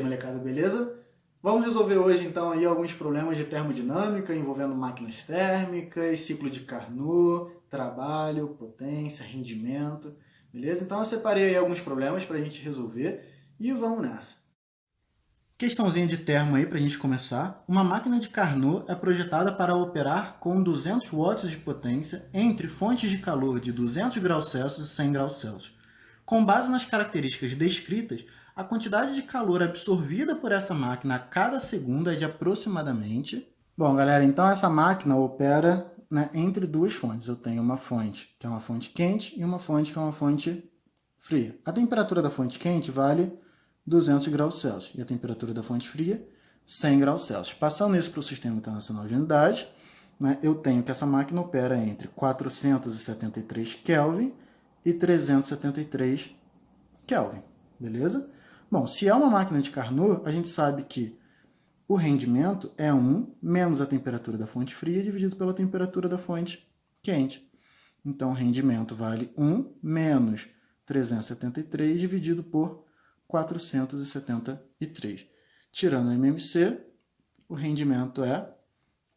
aí, molecada, beleza? Vamos resolver hoje, então, aí alguns problemas de termodinâmica envolvendo máquinas térmicas, ciclo de Carnot, trabalho, potência, rendimento, beleza? Então eu separei aí alguns problemas para a gente resolver e vamos nessa. Questãozinha de termo aí para a gente começar. Uma máquina de Carnot é projetada para operar com 200 watts de potência entre fontes de calor de 200 graus Celsius e 100 graus Celsius. Com base nas características descritas, a quantidade de calor absorvida por essa máquina a cada segundo é de aproximadamente... Bom, galera, então essa máquina opera, né, entre duas fontes. Eu tenho uma fonte que é uma fonte quente e uma fonte que é uma fonte fria. A temperatura da fonte quente vale 200 graus Celsius e a temperatura da fonte fria 100 graus Celsius. Passando isso para o Sistema Internacional de Unidades, né, eu tenho que essa máquina opera entre 473 Kelvin e 373 Kelvin, beleza? Bom, se é uma máquina de Carnot, a gente sabe que o rendimento é 1 menos a temperatura da fonte fria dividido pela temperatura da fonte quente. Então, o rendimento vale 1 menos 373 dividido por 473. Tirando o MMC, o rendimento é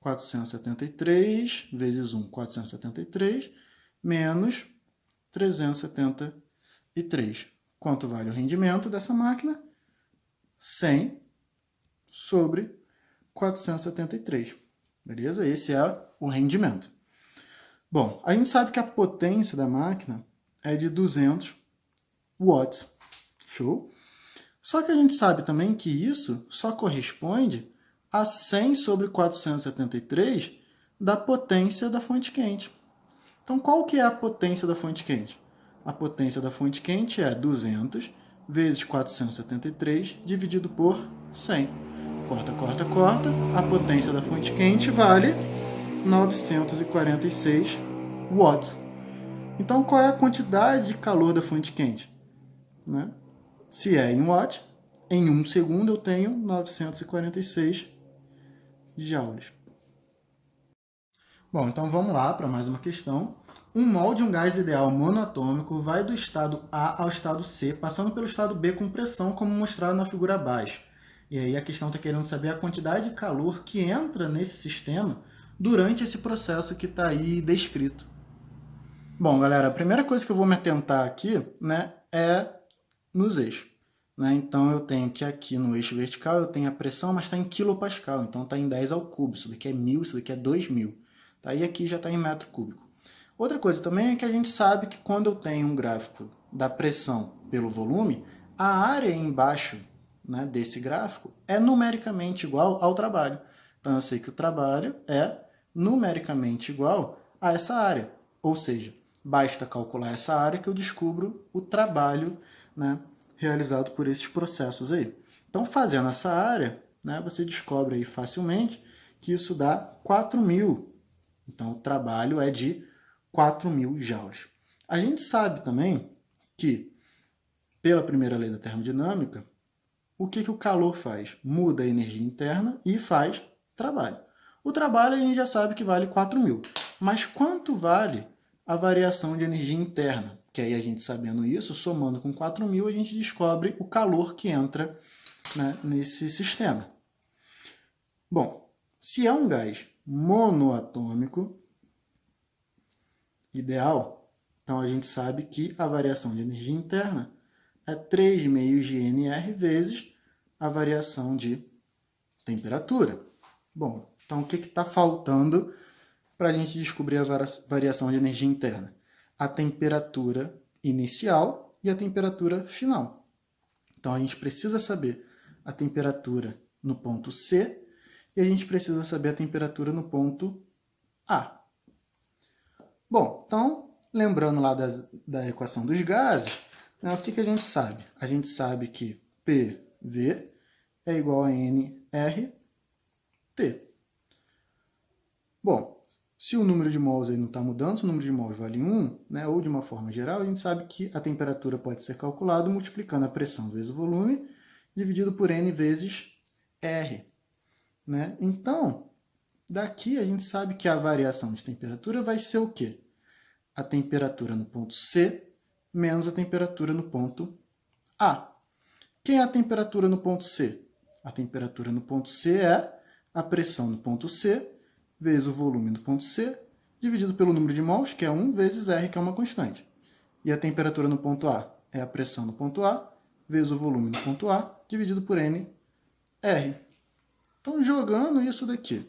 473 vezes 1, 473, menos 373. Quanto vale o rendimento dessa máquina? 100 sobre 473. Beleza? Esse é o rendimento. Bom, a gente sabe que a potência da máquina é de 200 watts. Show? Só que a gente sabe também que isso só corresponde a 100 sobre 473 da potência da fonte quente. Então, qual que é a potência da fonte quente? A potência da fonte quente é 200 vezes 473 dividido por 100. Corta, corta, corta. A potência da fonte quente vale 946 watts. Então, qual é a quantidade de calor da fonte quente? Né? Se é em watt, em 1 segundo eu tenho 946 joules. Bom, então vamos lá para mais uma questão. Um mol de um gás ideal monoatômico vai do estado A ao estado C, passando pelo estado B com pressão, como mostrado na figura abaixo. E aí a questão está querendo saber a quantidade de calor que entra nesse sistema durante esse processo que está aí descrito. Bom, galera, a primeira coisa que eu vou me atentar aqui, né, é nos eixos. Né? Então, eu tenho que aqui no eixo vertical eu tenho a pressão, mas está em quilopascal, então está em 10 ao cubo. Isso daqui é 1000, isso daqui é 2000. Tá? E aqui já está em metro cúbico. Outra coisa também é que a gente sabe que quando eu tenho um gráfico da pressão pelo volume, a área embaixo, né, desse gráfico é numericamente igual ao trabalho. Então, eu sei que o trabalho é numericamente igual a essa área. Ou seja, basta calcular essa área que eu descubro o trabalho, né, realizado por esses processos aí. Então, fazendo essa área, né, você descobre aí facilmente que isso dá 4.000. Então, o trabalho é de 4.000 joules. A gente sabe também que, pela primeira lei da termodinâmica, o que o calor faz? Muda a energia interna e faz trabalho. O trabalho a gente já sabe que vale 4.000. Mas quanto vale a variação de energia interna? Que aí a gente sabendo isso, somando com 4.000, a gente descobre o calor que entra, né, nesse sistema. Bom, se é um gás monoatômico ideal, então a gente sabe que a variação de energia interna é 3 meios de NR vezes a variação de temperatura. Bom, então o que está faltando para a gente descobrir a variação de energia interna? A temperatura inicial e a temperatura final. Então, a gente precisa saber a temperatura no ponto C e a gente precisa saber a temperatura no ponto A. Bom, então, lembrando lá da equação dos gases, né, o que a gente sabe? A gente sabe que PV é igual a nRT. Bom, se o número de mols aí não está mudando, se o número de mols vale 1, né, ou de uma forma geral, a gente sabe que a temperatura pode ser calculada multiplicando a pressão vezes o volume, dividido por N vezes R. Né? Então, daqui a gente sabe que a variação de temperatura vai ser o quê? A temperatura no ponto C menos a temperatura no ponto A. Quem é a temperatura no ponto C? A temperatura no ponto C é a pressão no ponto C vezes o volume no ponto C, dividido pelo número de mols, que é 1, vezes R, que é uma constante. E a temperatura no ponto A é a pressão no ponto A vezes o volume no ponto A, dividido por N, R. Então, jogando isso daqui,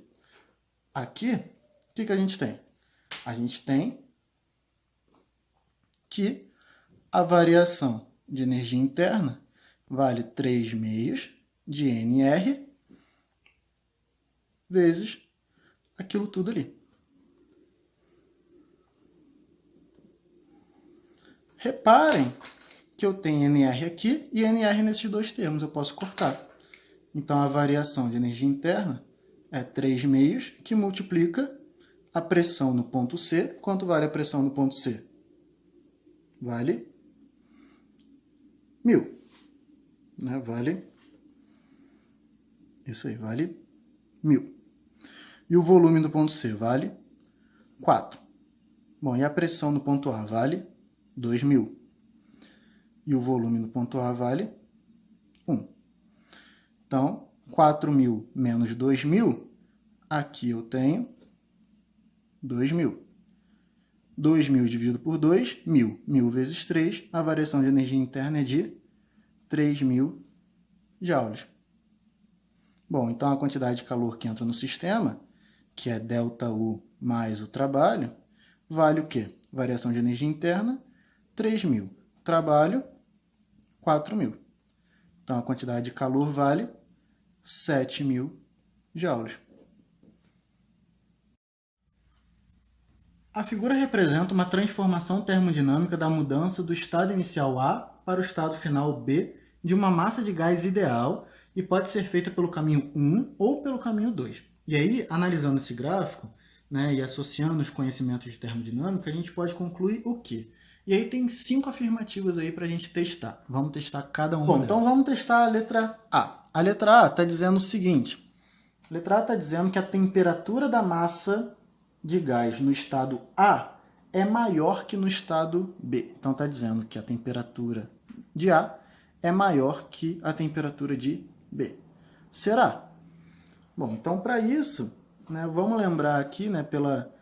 aqui, o que a gente tem? A gente tem que a variação de energia interna vale 3 meios de NR vezes aquilo tudo ali. Reparem que eu tenho NR aqui e NR nesses dois termos, eu posso cortar. Então, a variação de energia interna é 3 meios, que multiplica a pressão no ponto C. Quanto vale a pressão no ponto C? Vale 1000. Né? Vale... Isso aí, vale 1000. E o volume do ponto C vale 4. Bom, e a pressão no ponto A vale 2000. E o volume no ponto A vale 1. Então, 4.000 menos 2.000, aqui eu tenho 2.000. 2.000 dividido por 2, 1.000. 1.000 vezes 3, a variação de energia interna é de 3.000 joules. Bom, então a quantidade de calor que entra no sistema, que é ΔU mais o trabalho, vale o quê? Variação de energia interna, 3.000. Trabalho, 4.000. Então, a quantidade de calor vale 7.000 joules. A figura representa uma transformação termodinâmica da mudança do estado inicial A para o estado final B de uma massa de gás ideal e pode ser feita pelo caminho 1 ou pelo caminho 2. E aí, analisando esse gráfico, né, e associando os conhecimentos de termodinâmica, a gente pode concluir o quê? E aí tem 5 afirmativas aí para a gente testar. Vamos testar cada uma. Bom, então vamos testar a letra A. A letra A está dizendo o seguinte. A letra A está dizendo que a temperatura da massa de gás no estado A é maior que no estado B. Então está dizendo que a temperatura de A é maior que a temperatura de B. Será? Bom, então para isso, né, vamos lembrar aqui, né, pela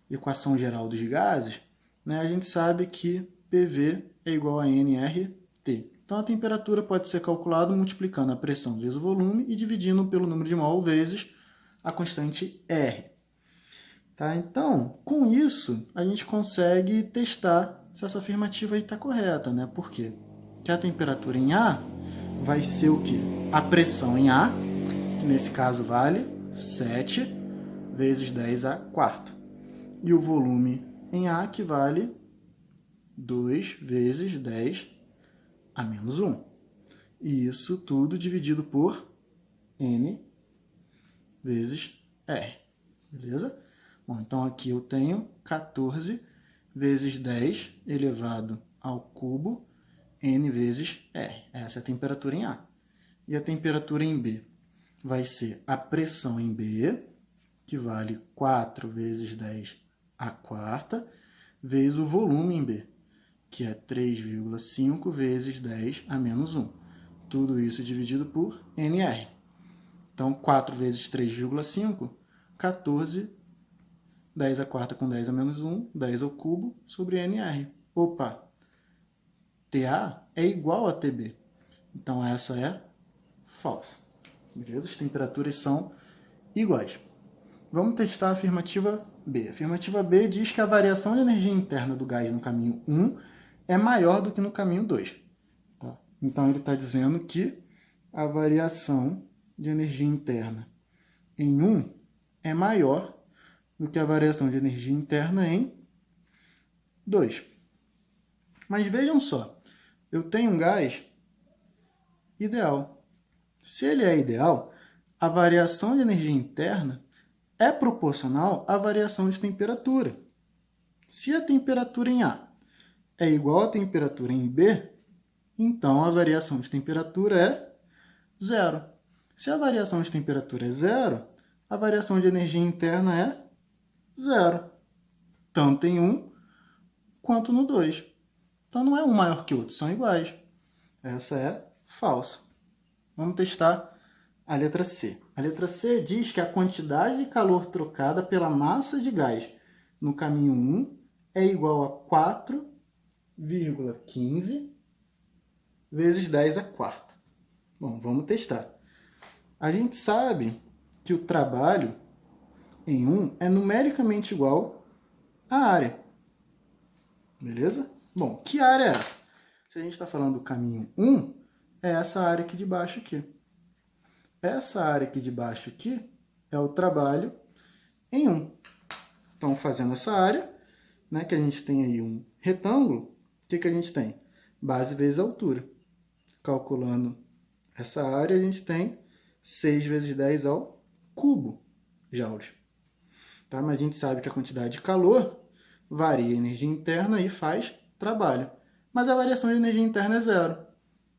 equação geral dos gases, né, a gente sabe que PV é igual a nRT. Então a temperatura pode ser calculada multiplicando a pressão vezes o volume e dividindo pelo número de mol vezes a constante R. Tá? Então, com isso, a gente consegue testar se essa afirmativa está correta. Né? Por quê? Porque a temperatura em A vai ser o quê? A pressão em A, que nesse caso vale 7 vezes 10 a quarta. E o volume em A, que vale 2 vezes 10 a menos 1. E isso tudo dividido por N vezes R. Beleza? Bom, então aqui eu tenho 14 vezes 10 elevado ao cubo N vezes R. Essa é a temperatura em A. E a temperatura em B vai ser a pressão em B, que vale 4 vezes 10 a quarta, vezes o volume em B, que é 3,5 vezes 10 a menos 1. Tudo isso dividido por NR. Então, 4 vezes 3,5, 14, 10 a quarta com 10 a menos 1, 10 ao cubo, sobre NR. Opa! TA é igual a TB. Então, essa é falsa. Beleza? As temperaturas são iguais. Vamos testar a afirmativa B. A afirmativa B diz que a variação de energia interna do gás no caminho 1 é maior do que no caminho 2. Tá? Então, ele está dizendo que a variação de energia interna em 1 é maior do que a variação de energia interna em 2. Mas vejam só, eu tenho um gás ideal. Se ele é ideal, a variação de energia interna é proporcional à variação de temperatura. Se a temperatura em A é igual à temperatura em B, então a variação de temperatura é zero. Se a variação de temperatura é zero, a variação de energia interna é zero. Tanto em 1 quanto no 2. Então não é um maior que o outro, são iguais. Essa é falsa. Vamos testar a letra C. A letra C diz que a quantidade de calor trocada pela massa de gás no caminho 1 é igual a 4,15 vezes 10 à quarta. Bom, vamos testar. A gente sabe que o trabalho em 1 é numericamente igual à área. Beleza? Bom, que área é essa? Se a gente está falando do caminho 1, é essa área aqui de baixo aqui. Essa área aqui de baixo aqui é o trabalho em 1. Então, fazendo essa área, né, que a gente tem aí um retângulo, o que a gente tem? Base vezes altura. Calculando essa área, a gente tem 6 vezes 10 ao cubo joules. Tá? Mas a gente sabe que a quantidade de calor varia a energia interna e faz trabalho. Mas a variação de energia interna é zero.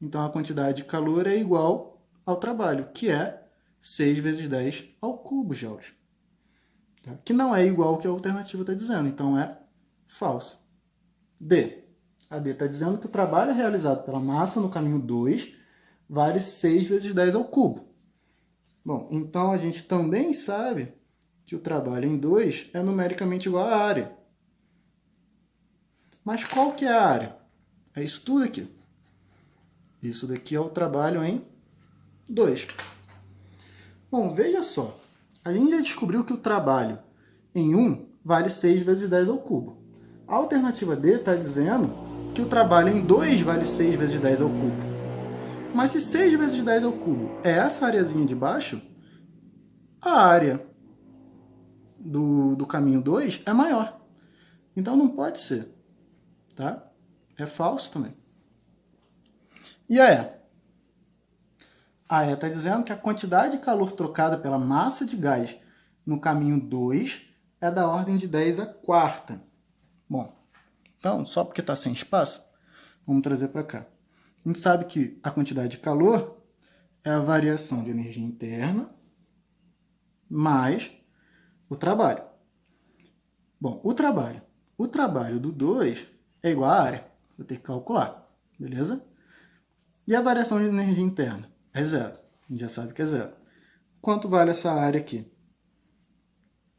Então, a quantidade de calor é igual ao trabalho, que é 6 vezes 10 ao cubo joules. Tá? Que não é igual ao que a alternativa está dizendo, então é falsa. D. A D está dizendo que o trabalho realizado pela massa no caminho 2 vale 6 vezes 10 ao cubo. Bom, então a gente também sabe que o trabalho em 2 é numericamente igual à área. Mas qual que é a área? É isso tudo aqui. Isso daqui é o trabalho em 2. Bom, veja só. A gente já descobriu que o trabalho em 1 vale 6 vezes 10 ao cubo. A alternativa D está dizendo que o trabalho em 2 vale 6 vezes 10 ao cubo. Mas se 6 vezes 10 ao cubo é essa areazinha de baixo, a área do caminho 2 é maior. Então não pode ser. Tá? É falso também. E a E? A E está dizendo que a quantidade de calor trocada pela massa de gás no caminho 2 é da ordem de 10 à quarta. Bom, então, só porque está sem espaço, vamos trazer para cá. A gente sabe que a quantidade de calor é a variação de energia interna mais o trabalho. Bom, o trabalho do 2 é igual à área. Vou ter que calcular, beleza? E a variação de energia interna? É zero. A gente já sabe que é zero. Quanto vale essa área aqui?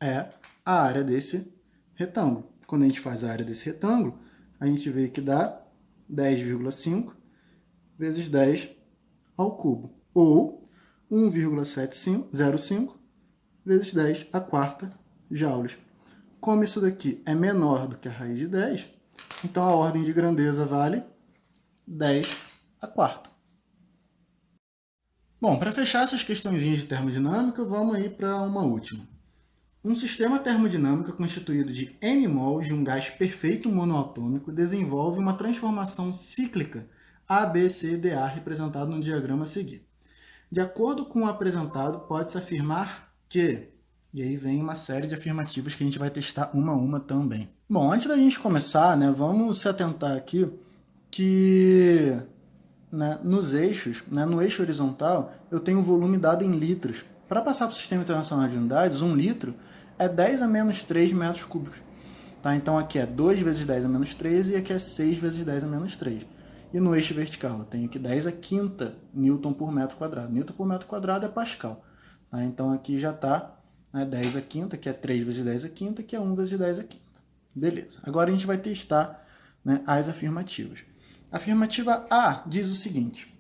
É a área desse retângulo. Quando a gente faz a área desse retângulo, a gente vê que dá 10,5 vezes 10 ao cubo. Ou 1,705 vezes 10 à quarta joules. Como isso daqui é menor do que a raiz de 10, então a ordem de grandeza vale 10 à quarta. Bom, para fechar essas questõezinhas de termodinâmica, vamos aí para uma última. Um sistema termodinâmico constituído de N mols de um gás perfeito monoatômico desenvolve uma transformação cíclica ABCDA representado no diagrama a seguir. De acordo com o apresentado, pode-se afirmar que... E aí vem uma série de afirmativas que a gente vai testar uma a uma também. Bom, antes da gente começar, vamos se atentar aqui que nos eixos, no eixo horizontal, eu tenho o volume dado em litros. Para passar para o Sistema Internacional de Unidades, 1 litro é 10 a menos 3 metros cúbicos. Tá? Então aqui é 2 vezes 10 a menos 3 e aqui é 6 vezes 10 a menos 3. E no eixo vertical eu tenho aqui 10 a quinta Newton por metro quadrado. Newton por metro quadrado é Pascal. Tá? Então aqui já está 10 a quinta, que é 3 vezes 10 a quinta, que é 1 vezes 10 a quinta. Beleza. Agora a gente vai testar as afirmativas. A afirmativa A diz o seguinte.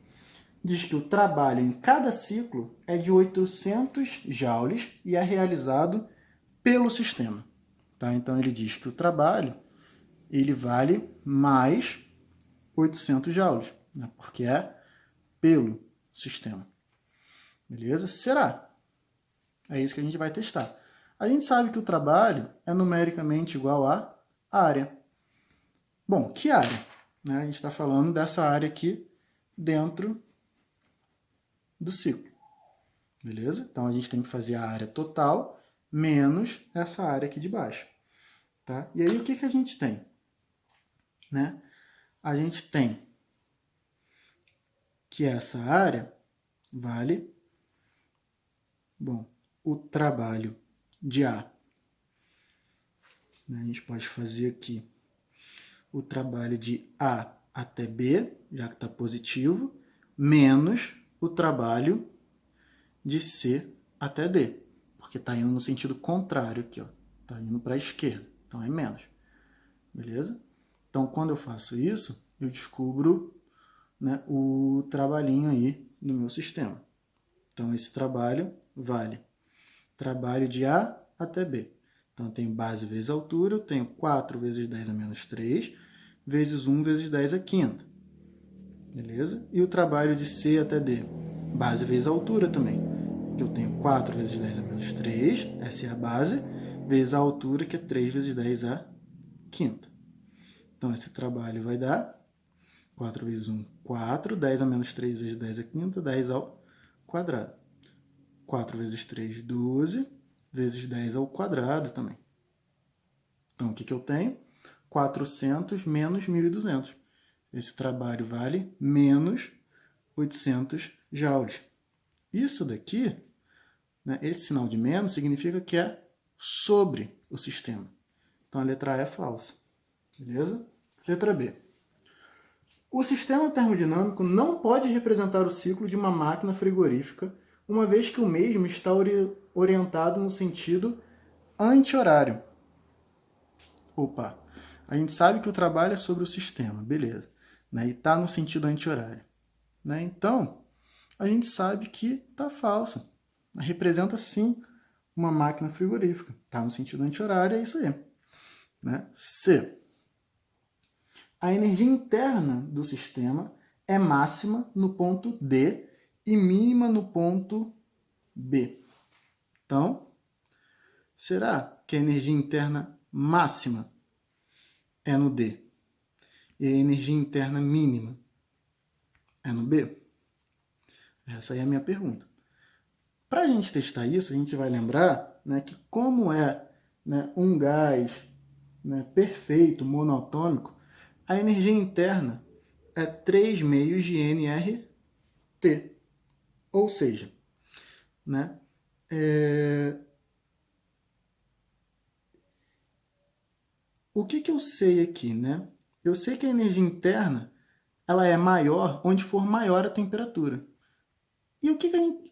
Diz que o trabalho em cada ciclo é de 800 joules e é realizado pelo sistema. Tá? Então ele diz que o trabalho ele vale mais 800 joules, porque é pelo sistema. Beleza? Será? É isso que a gente vai testar. A gente sabe que o trabalho é numericamente igual à área. Bom, que área? A gente está falando dessa área aqui dentro do ciclo. Beleza? Então, a gente tem que fazer a área total menos essa área aqui de baixo. Tá? E aí, o que a gente tem? A gente tem que essa área vale, o trabalho de A. A gente pode fazer aqui o trabalho de A até B, já que está positivo, menos o trabalho de C até D, porque está indo no sentido contrário aqui, está indo para a esquerda, então é menos, beleza? Então, quando eu faço isso, eu descubro, né, o trabalhinho aí no meu sistema. Então, esse trabalho vale trabalho de A até B. Então, eu tenho base vezes altura, eu tenho 4 vezes 10 a menos 3, vezes 1 vezes 10 a quinta. Beleza? E o trabalho de C até D? Base vezes altura também. Eu tenho 4 vezes 10 a menos 3, essa é a base, vezes a altura, que é 3 vezes 10 a quinta. Então, esse trabalho vai dar 4 vezes 1, 4, 10 a menos 3 vezes 10 a quinta, 10 ao quadrado. 4 vezes 3, 12, vezes 10 ao quadrado também. Então, o que eu tenho? 400 menos 1.200. Esse trabalho vale menos 800 joules. Isso daqui, né, esse sinal de menos, significa que é sobre o sistema. Então, a letra A é falsa. Beleza? Letra B. O sistema termodinâmico não pode representar o ciclo de uma máquina frigorífica, uma vez que o mesmo está orientado no sentido anti-horário. Opa, a gente sabe que o trabalho é sobre o sistema, beleza, né? E está no sentido anti-horário, né? Então, a gente sabe que está falso. Representa, sim, uma máquina frigorífica. Está no sentido anti-horário, é isso aí. Né? C. A energia interna do sistema é máxima no ponto D e mínima no ponto B. Então, será que a energia interna máxima é no D e a energia interna mínima é no B? Essa aí é a minha pergunta. Para a gente testar isso, a gente vai lembrar, né, que como é, né, um gás, né, perfeito, monoatômico, a energia interna é 3 meios de nRT. Ou seja, né, o que eu sei aqui? Né? Eu sei que a energia interna ela é maior onde for maior a temperatura. E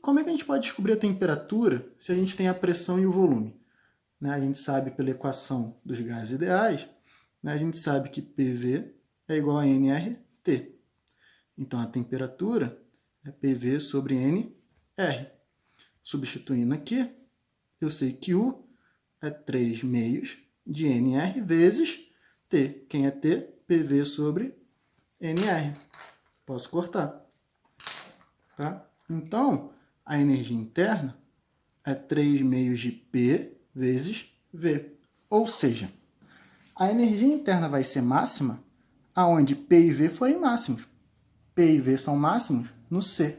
como é que a gente pode descobrir a temperatura se a gente tem a pressão e o volume? Né? A gente sabe pela equação dos gases ideais, né? A gente sabe que PV é igual a nRT. Então, a temperatura é PV sobre nR. Substituindo aqui, eu sei que U é 3 meios de nR vezes T. Quem é T? PV sobre nR. Posso cortar. Tá? Então, a energia interna é 3 meios de P vezes V. Ou seja, a energia interna vai ser máxima aonde P e V forem máximos. P e V são máximos no C.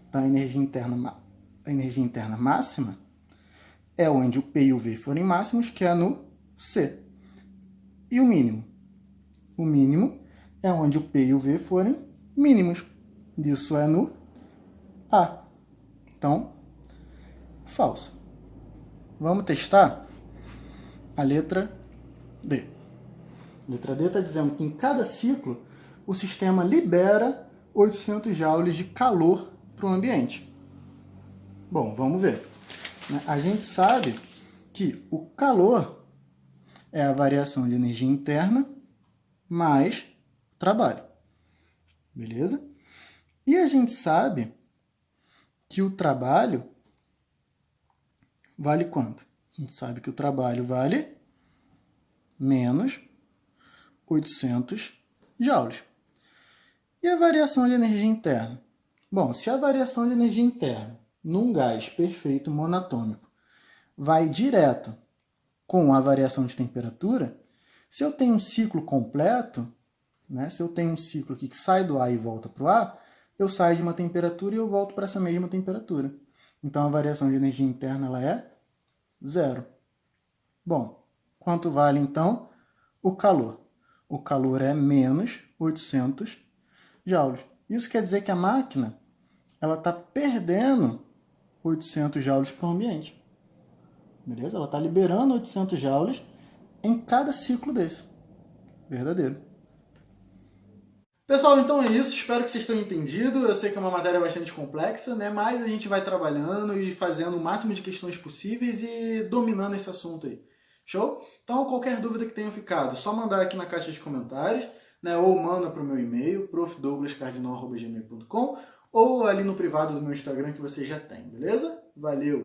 Então, a energia interna máxima é onde o P e o V forem máximos, que é no C. E o mínimo? O mínimo é onde o P e o V forem mínimos. Isso é no A. Então, falso. Vamos testar a letra D. A letra D está dizendo que em cada ciclo o sistema libera 800 joules de calor para o ambiente. Bom, vamos ver. A gente sabe que o calor é a variação de energia interna mais trabalho. Beleza? E a gente sabe que o trabalho vale quanto? A gente sabe que o trabalho vale menos 800 joules. E a variação de energia interna? Bom, se a variação de energia interna num gás perfeito monatômico vai direto com a variação de temperatura, se eu tenho um ciclo completo, né, se eu tenho um ciclo aqui que sai do A e volta para o A, eu saio de uma temperatura e eu volto para essa mesma temperatura. Então, a variação de energia interna ela é 0. Bom, quanto vale, então, o calor? O calor é menos 800 joules. Isso quer dizer que a máquina está perdendo 800 joules para o ambiente. Beleza? Ela está liberando 800 joules em cada ciclo desse. Verdadeiro. Pessoal, então é isso. Espero que vocês tenham entendido. Eu sei que é uma matéria bastante complexa, né? Mas a gente vai trabalhando e fazendo o máximo de questões possíveis e dominando esse assunto aí. Show? Então, qualquer dúvida que tenha ficado, só mandar aqui na caixa de comentários, né? Ou manda para o meu e-mail, profdouglascardinal@gmail.com, ou ali no privado do meu Instagram que você já tem, beleza? Valeu!